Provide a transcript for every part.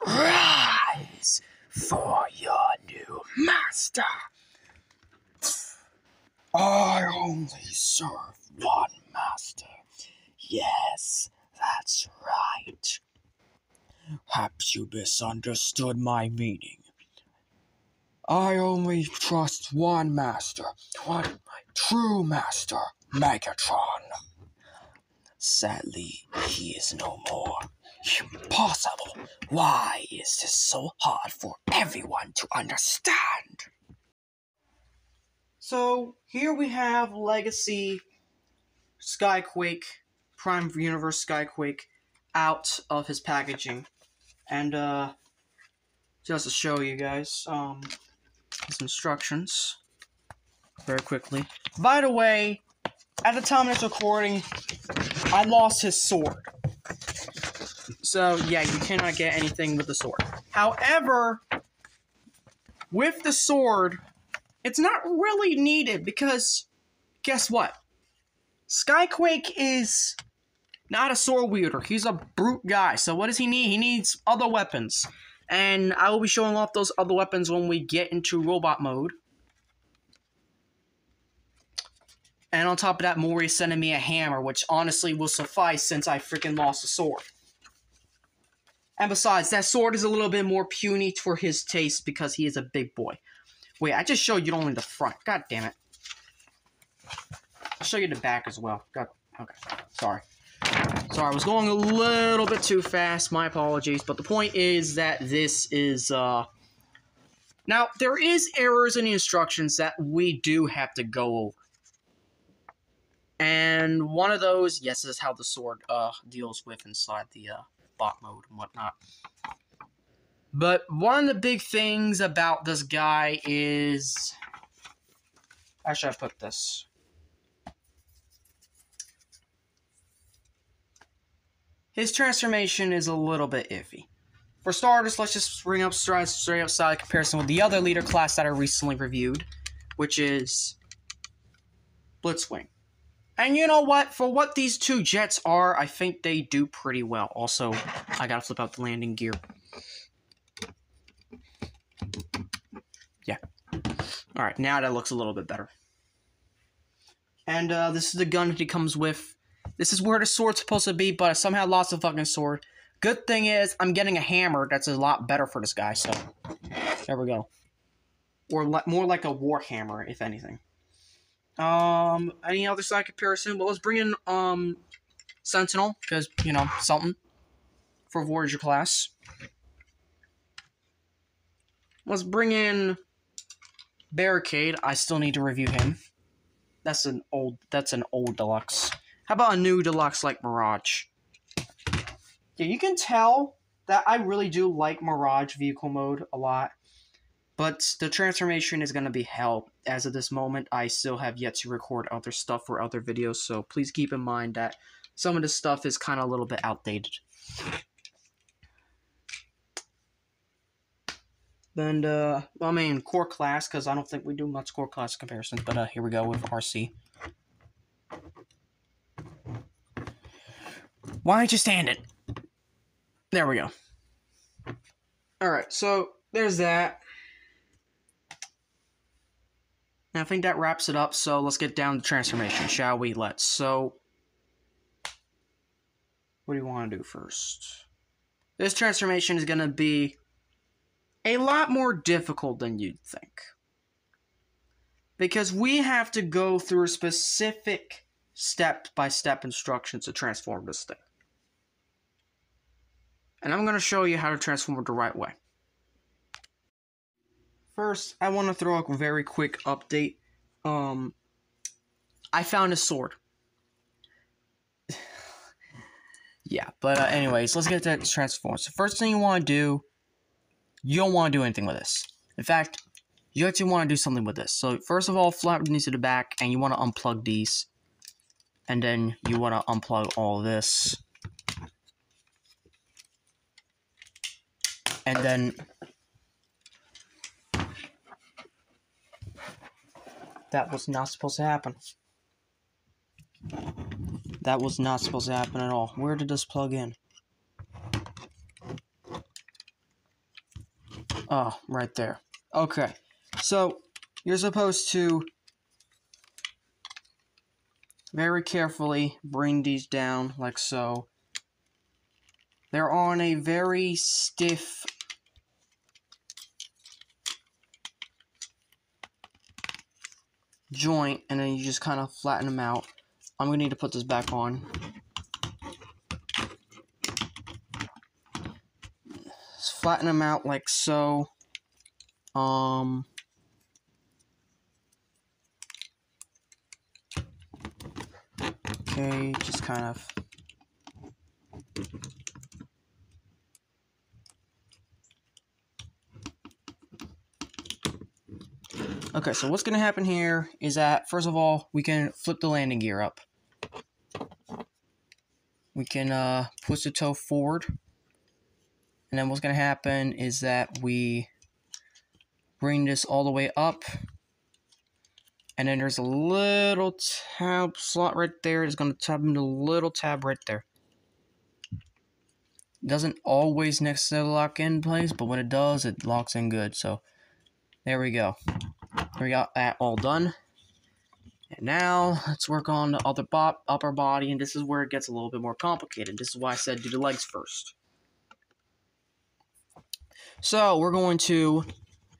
Rise for your new master. I only serve one master. Yes, that's right. Perhaps you misunderstood my meaning. I only trust one master, one true master, Megatron. Sadly, he is no more. Impossible. Why is this so hard for everyone to understand? So, here we have Legacy Skyquake, Prime Universe Skyquake, out of his packaging. And, just to show you guys, his instructions, very quickly. By the way, at the time of this recording, I lost his sword. So, yeah, you cannot get anything with the sword. However, with the sword, it's not really needed because, guess what? Skyquake is not a sword wielder. He's a brute guy. So what does he need? He needs other weapons. And I will be showing off those other weapons when we get into robot mode. And on top of that, Mori's sending me a hammer, which honestly will suffice since I freaking lost a sword. And besides, that sword is a little bit more puny for his taste because he is a big boy. Wait, I just showed you only the front. God damn it. I'll show you the back as well. God, okay, sorry. Sorry, I was going a little bit too fast. My apologies. But the point is that this is, Now, there is errors in the instructions that we do have to go over. And one of those, yes, is how the sword deals with inside the bot mode and whatnot. But one of the big things about this guy is... How should I put this? His transformation is a little bit iffy. For starters, let's just bring up straight up side comparison with the other leader class that I recently reviewed, which is Blitzwing. And you know what? For what these two jets are, I think they do pretty well. Also, I gotta flip out the landing gear. Yeah. Alright, now that looks a little bit better. And this is the gun that he comes with. This is where the sword's supposed to be, but I somehow lost the fucking sword. Good thing is, I'm getting a hammer that's a lot better for this guy, so... There we go. Or more like a war hammer, if anything. Any other side comparison? Well, let's bring in, Sentinel, because, you know, something. For Voyager class. Let's bring in Barricade. I still need to review him. That's an old deluxe. How about a new deluxe like Mirage? Yeah, you can tell that I really do like Mirage vehicle mode a lot. But the transformation is going to be hell. As of this moment, I still have yet to record other stuff for other videos, so please keep in mind that some of this stuff is kind of a little bit outdated. And, well, I mean, core class, because I don't think we do much core class comparisons, but here we go with RC. Why don't you stand it? There we go. Alright, so there's that. And I think that wraps it up, so let's get down to transformation, shall we? Let's. So, what do you want to do first? This transformation is going to be a lot more difficult than you'd think. Because we have to go through specific step-by-step instructions to transform this thing. And I'm going to show you how to transform it the right way. First, I want to throw a very quick update. I found a sword. Yeah, but anyways, let's get to transform. So first thing you want to do, you don't want to do anything with this. In fact, you actually want to do something with this. So first of all, flap these to the back, and you want to unplug these. And then you want to unplug all of this. And then... That was not supposed to happen. That was not supposed to happen at all. Where did this plug in? Oh, right there. Okay, so you're supposed to very carefully bring these down like so. They're on a very stiff joint, and then you just kind of flatten them out. I'm gonna need to put this back on. Just flatten them out like so. Okay, just kind of. Okay, so what's going to happen here is that, first of all, we can flip the landing gear up. We can push the toe forward. And then what's going to happen is that we bring this all the way up. And then there's a little tab slot right there. It's going to tab into a little tab right there. It doesn't always necessarily lock in place, but when it does, it locks in good. So there we go. We got that all done. And now let's work on the other upper body, and this is where it gets a little bit more complicated. This is why I said do the legs first. So we're going to,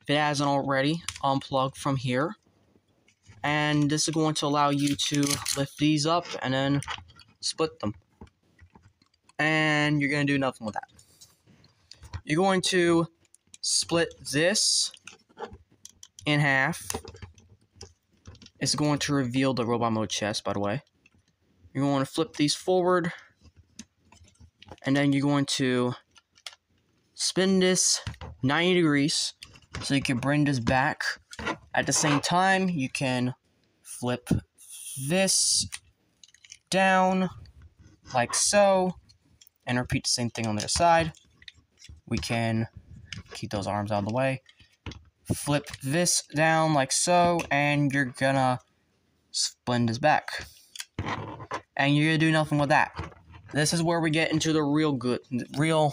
if it hasn't already, unplug from here. And this is going to allow you to lift these up and then split them. And you're going to do nothing with that. You're going to split this in half. It's going to reveal the robot mode chest, by the way. You're going to flip these forward. And then you're going to spin this 90 degrees so you can bring this back. At the same time, you can flip this down like so and repeat the same thing on the other side. We can keep those arms out of the way. Flip this down like so, and you're gonna spin this back. And you're gonna do nothing with that. This is where we get into the real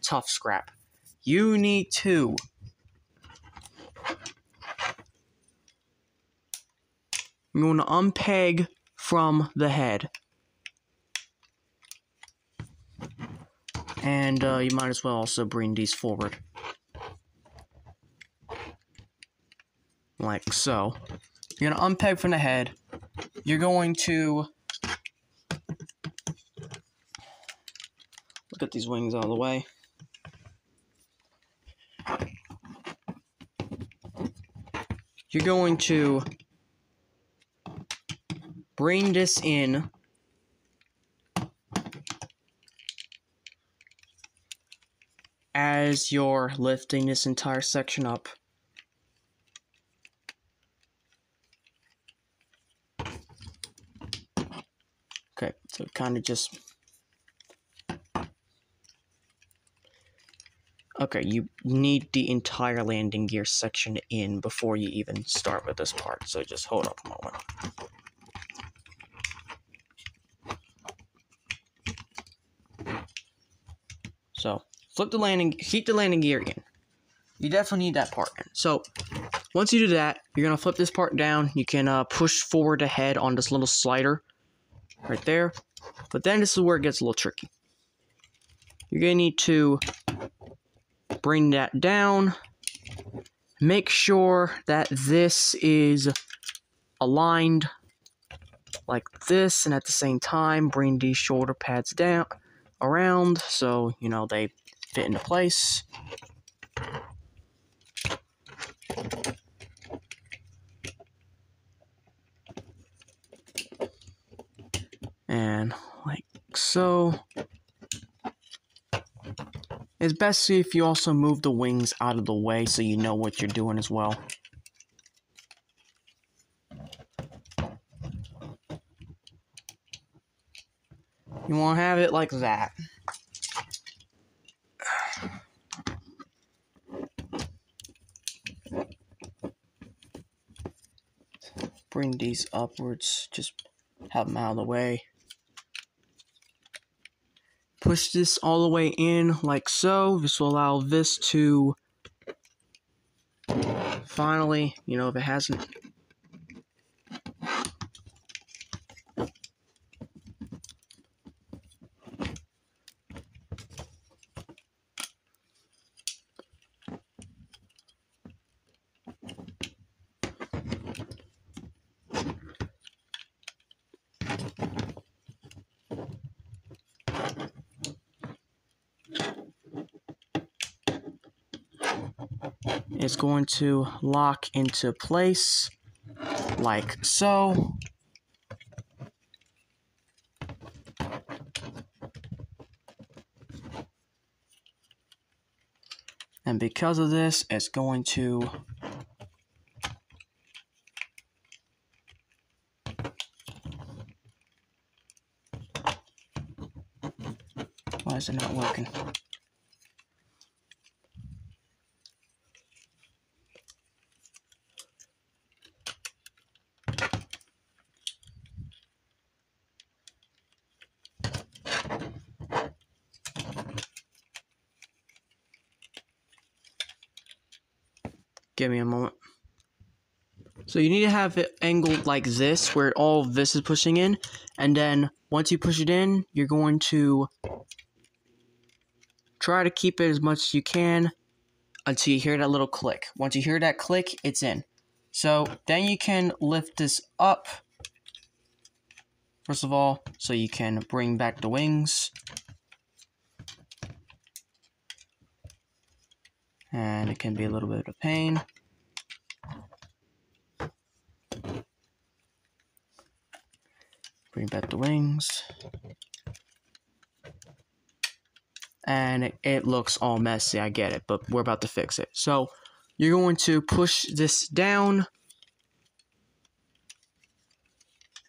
tough scrap. You need to I'm going to unpeg from the head. And you might as well also bring these forward. Like so. You're going to unpeg from the head. You're going to look at these wings out of the way. You're going to bring this in as you're lifting this entire section up. Okay, so kind of just... Okay, you need the entire landing gear section in before you even start with this part, so just hold up a moment. So, keep the landing gear in. You definitely need that part in. So, once you do that, you're going to flip this part down. You can push forward the head on this little slider right there. But then this is where it gets a little tricky. You're going to need to bring that down. Make sure that this is aligned like this, and at the same time, bring these shoulder pads down around so you know they fit into place. And like so. It's best if you also move the wings out of the way so you know what you're doing as well. You want to have it like that. Bring these upwards, just have them out of the way. Push this all the way in like so. This will allow this to finally, you know, if it hasn't... It's going to lock into place like so. And because of this, it's going to why is it not working? Give me a moment. So you need to have it angled like this, where all of this is pushing in, and then once you push it in, you're going to try to keep it as much as you can until you hear that little click. Once you hear that click, it's in. So then you can lift this up, first of all, so you can bring back the wings. And it can be a little bit of a pain. Bring back the wings. And it looks all messy, I get it, but we're about to fix it. So you're going to push this down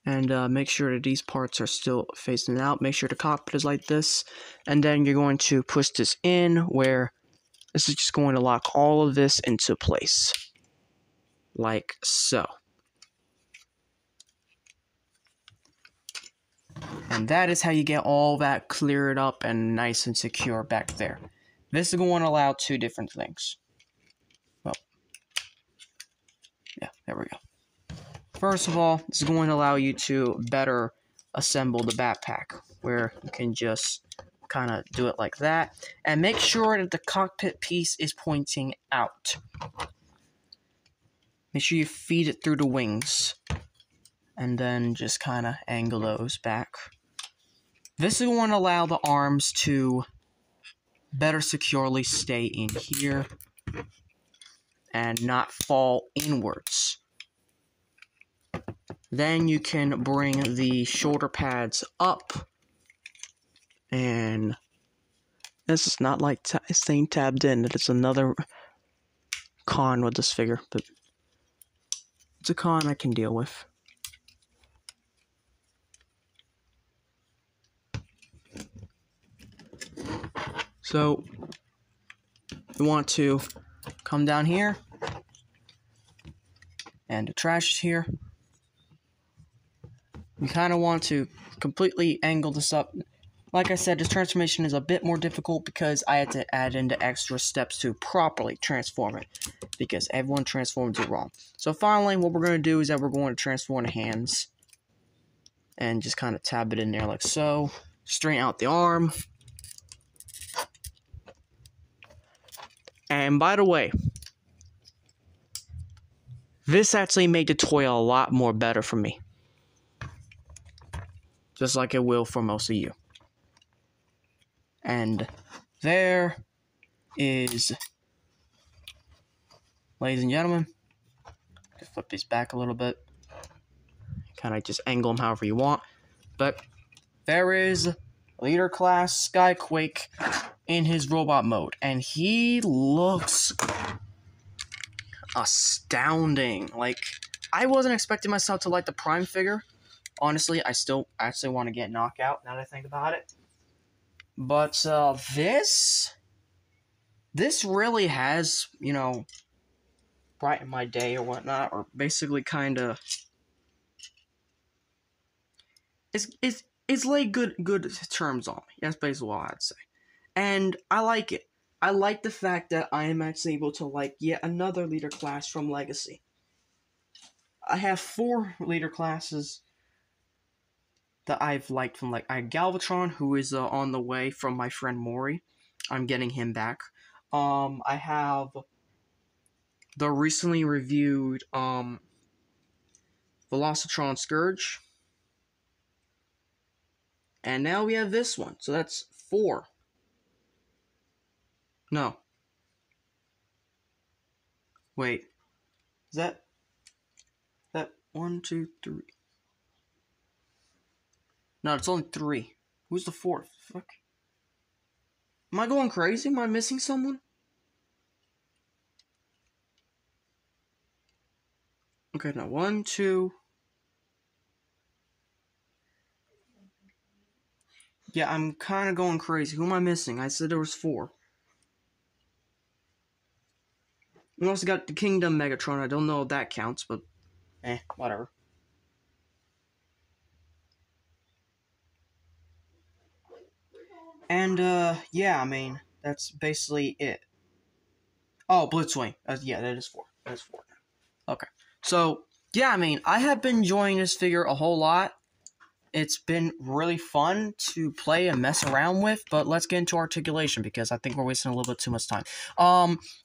and make sure that these parts are still facing out. Make sure the cockpit is like this. And then you're going to push this in where this is just going to lock all of this into place. Like so. And that is how you get all that cleared up and nice and secure back there. This is going to allow two different things. Well, yeah, there we go. First of all, this is going to allow you to better assemble the backpack, where you can just kind of do it like that. And make sure that the cockpit piece is pointing out. Make sure you feed it through the wings. And then just kind of angle those back. This is going to allow the arms to better securely stay in here and not fall inwards. Then you can bring the shoulder pads up, and this is not like staying tabbed in. It's another con with this figure, but it's a con I can deal with. So you want to come down here, and the trash is here. You kind of want to completely angle this up. Like I said, this transformation is a bit more difficult because I had to add in the extra steps to properly transform it, because everyone transforms it wrong. So finally, what we're going to do is that we're going to transform the hands and just kind of tab it in there like so. Straighten out the arm. And by the way, this actually made the toy a lot more better for me. Just like it will for most of you. And there is, ladies and gentlemen, just flip these back a little bit. Kind of just angle them however you want. But there is Leader Class Skyquake in his robot mode. And he looks astounding. Like, I wasn't expecting myself to like the Prime figure. Honestly, I still actually want to get Knockout now that I think about it. But this really has, you know, brightened my day or whatnot, or basically kind of it's laid good terms on me. That's basically what I'd say. And I like it. I like the fact that I am actually able to like yet another leader class from Legacy. I have 4 leader classes that I've liked from, like, I have Galvatron, who is on the way from my friend Mori. I'm getting him back. I have the recently reviewed Velocitron Scourge. And now we have this one. So that's 4. No. Wait. Is that 1, 2, 3? No, it's only 3. Who's the 4th? Fuck. Am I going crazy? Am I missing someone? Okay, now 1, 2. Yeah, I'm kind of going crazy. Who am I missing? I said there was 4. We also got the Kingdom Megatron. I don't know if that counts, but whatever. And yeah, I mean, that's basically it. Oh, Blitzwing. Yeah, that is 4. That is 4. Okay. So, yeah, I mean, I have been enjoying this figure a whole lot. It's been really fun to play and mess around with, but let's get into articulation because I think we're wasting a little bit too much time.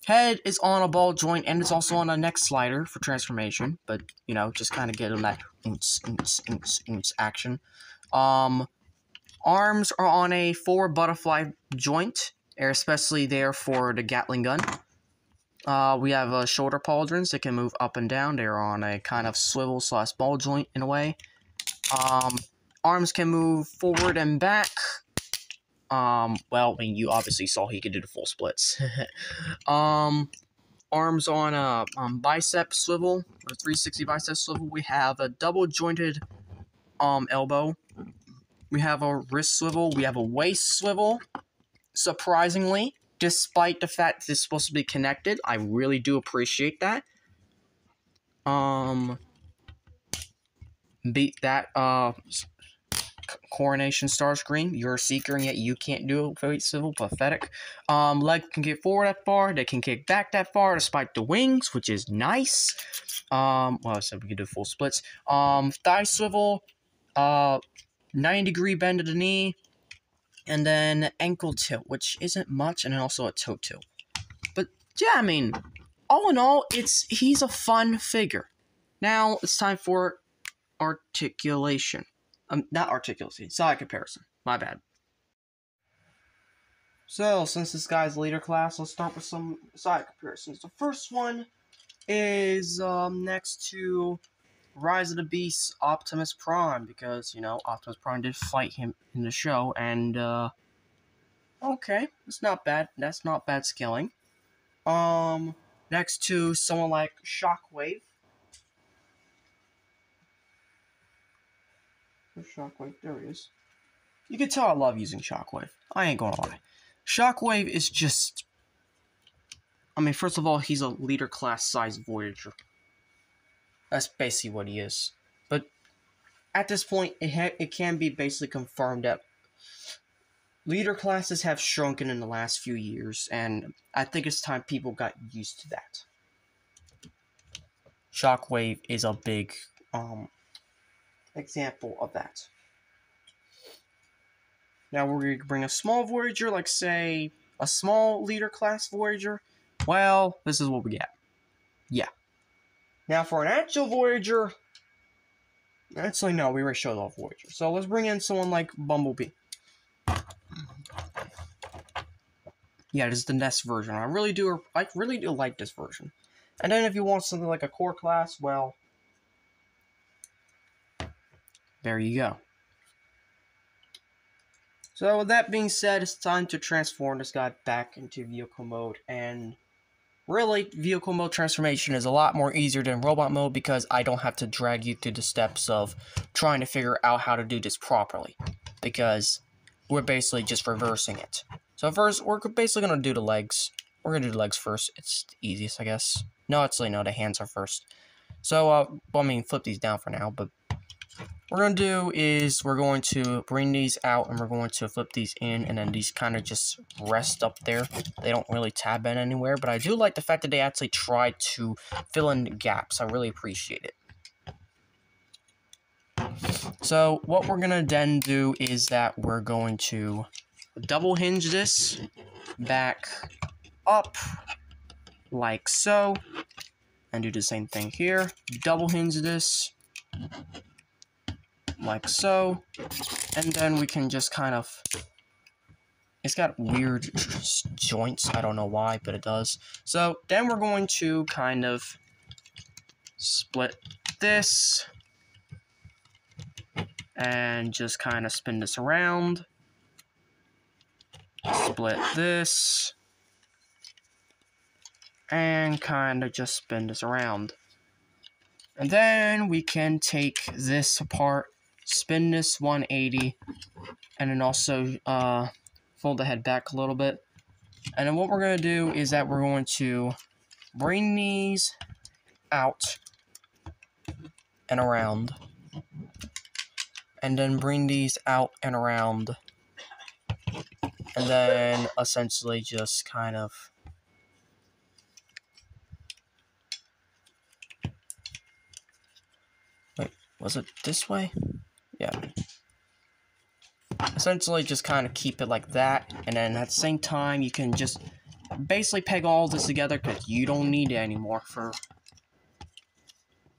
Head is on a ball joint and it's also on a neck slider for transformation, but, you know, just kind of get on that action. Arms are on a 4 butterfly joint, especially there for the Gatling gun. We have shoulder pauldrons that can move up and down. They're on a kind of swivel / ball joint in a way. Arms can move forward and back. Well, I mean, you obviously saw he could do the full splits. Arms on a bicep swivel, or 360 bicep swivel. We have a double jointed elbow. We have a wrist swivel. We have a waist swivel. Surprisingly, despite the fact that it's supposed to be connected, I really do appreciate that. Beat that, Coronation Starscream. You're a seeker and yet you can't do it. Very civil, pathetic. Leg can get forward that far. They can kick back that far despite the wings, which is nice. Well, I said we can do full splits. Thigh swivel. 90-degree bend to the knee. And then ankle tilt, which isn't much, and then also a toe tilt. But yeah, I mean, all in all, he's a fun figure. Now it's time for articulation. Not articulation, side comparison. My bad. So, since this guy's leader class, let's start with some side comparisons. The first one is next to Rise of the Beast Optimus Prime, because, you know, Optimus Prime did fight him in the show, and, okay, that's not bad. That's not bad skilling. Next to someone like Shockwave. Where's Shockwave? There he is. You can tell I love using Shockwave. I ain't gonna lie. Shockwave is just... I mean, first of all, he's a leader class size Voyager. That's basically what he is. But at this point, it can be basically confirmed that leader classes have shrunken in the last few years, and I think it's time people got used to that. Shockwave is a big example of that. Now we're going to bring a small Voyager, like say a small leader class Voyager. Well, this is what we get. Yeah. Now for an actual Voyager, actually no, we already showed off Voyager. So let's bring in someone like Bumblebee. Yeah, this is the NES version. I really do like this version. And then if you want something like a core class, well, there you go. So with that being said, it's time to transform this guy back into vehicle mode. And really, vehicle mode transformation is a lot more easier than robot mode because I don't have to drag you through the steps of trying to figure out how to do this properly. Because we're basically just reversing it. So first, we're basically going to do the legs. We're going to do the legs first. It's the easiest, I guess. No, actually, no, the hands are first. So, well, I mean, flip these down for now, but we're going to do is we're going to bring these out and we're going to flip these in, and then these kind of just rest up there. They don't really tab in anywhere, but I do like the fact that they actually try to fill in gaps. I really appreciate it. So what we're going to then do is that we're going to double hinge this back up like so, and do the same thing here. Double hinge this like so, and then we can just kind of, it's got weird joints, I don't know why, but it does. So then we're going to kind of split this and just kind of spin this around. Split this and kind of just spin this around. And then we can take this apart, spin this 180, and then also fold the head back a little bit. And then what we're going to do is that we're going to bring these out and around. And then bring these out and around. And then essentially just kind of wait, was it this way? Yeah. Essentially just kind of keep it like that, and then at the same time you can just basically peg all this together because you don't need it anymore for,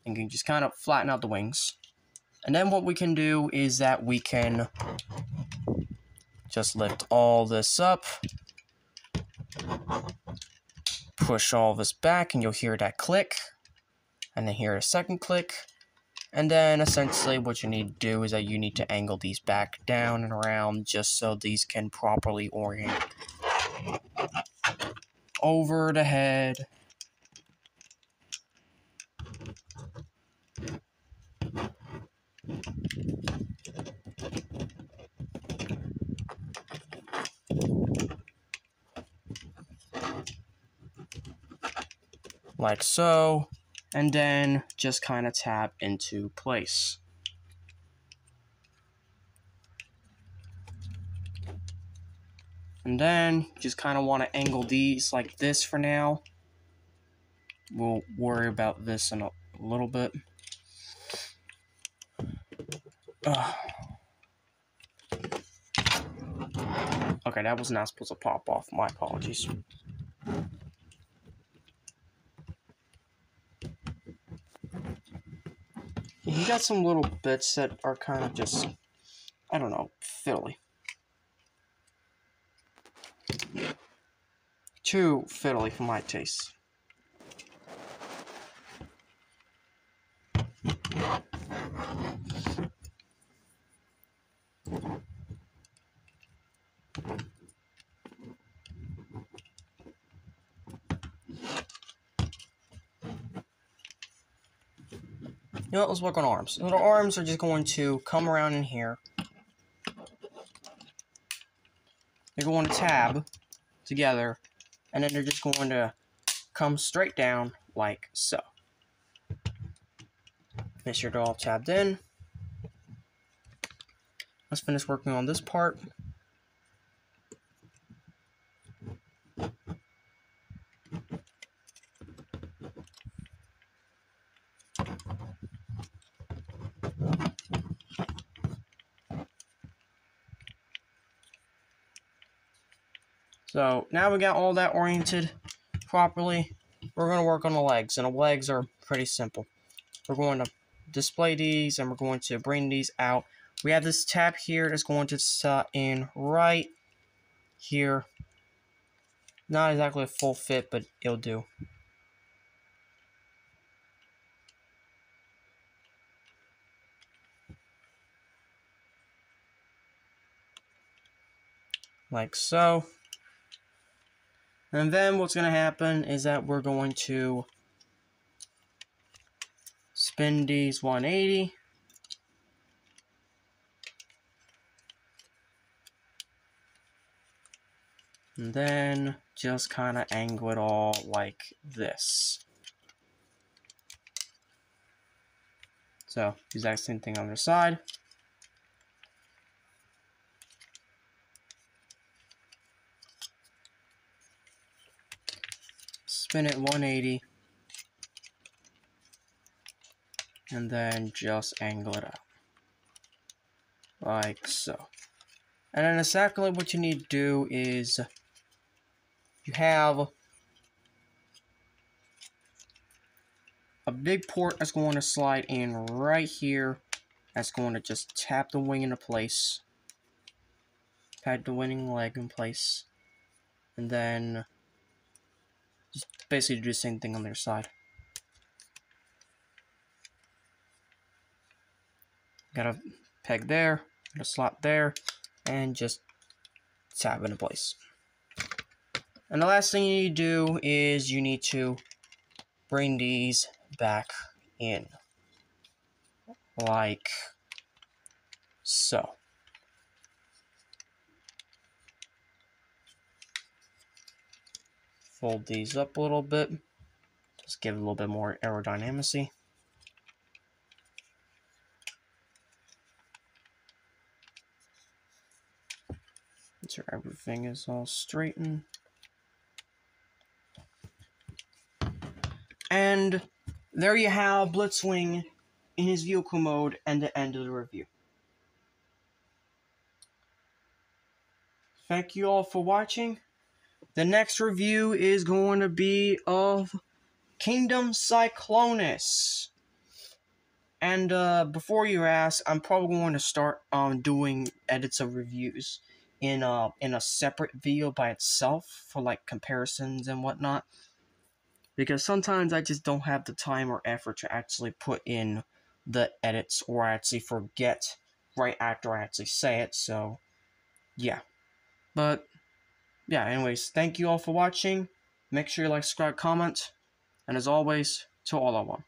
and you can just kind of flatten out the wings. And then what we can do is that we can just lift all this up, push all this back, and you'll hear that click, and then hear a second click. And then essentially what you need to do is that you need to angle these back down and around just so these can properly orient over the head. Like so. And then just kind of tap into place. And then just kind of want to angle these like this for now. We'll worry about this in a little bit. Okay, that was not supposed to pop off. My apologies. You got some little bits that are kind of just, I don't know, fiddly. Too fiddly for my taste. You know what, let's work on arms. The little arms are just going to come around in here. They're going to tab together, and then they're just going to come straight down like so. Make sure they're all tabbed in. Let's finish working on this part. So now we got all that oriented properly. We're going to work on the legs, and the legs are pretty simple. We're going to display these, and we're going to bring these out. We have this tab here that's going to sit in right here. Not exactly a full fit, but it'll do. Like so. And then what's going to happen is that we're going to spin these 180. And then just kind of angle it all like this. So, exact same thing on the side. Spin it 180. And then just angle it out. Like so. And then exactly what you need to do is you have a big port that's going to slide in right here. That's going to just tap the wing into place. Pat the winning leg in place. And then just basically do the same thing on their side. Got a peg there, got a slot there, and just tap into place. And the last thing you need to do is you need to bring these back in. Like so. Fold these up a little bit. Just give it a little bit more aerodynamicy. Make sure everything is all straightened. And there you have Blitzwing in his vehicle mode and the end of the review. Thank you all for watching. The next review is going to be of Kingdom Cyclonus. And before you ask, I'm probably going to start doing edits of reviews in a separate video by itself for like comparisons and whatnot. Because sometimes I just don't have the time or effort to actually put in the edits, or I actually forget right after I actually say it, so yeah. But yeah, anyways, thank you all for watching. Make sure you like, subscribe, comment, and as always, to all are one.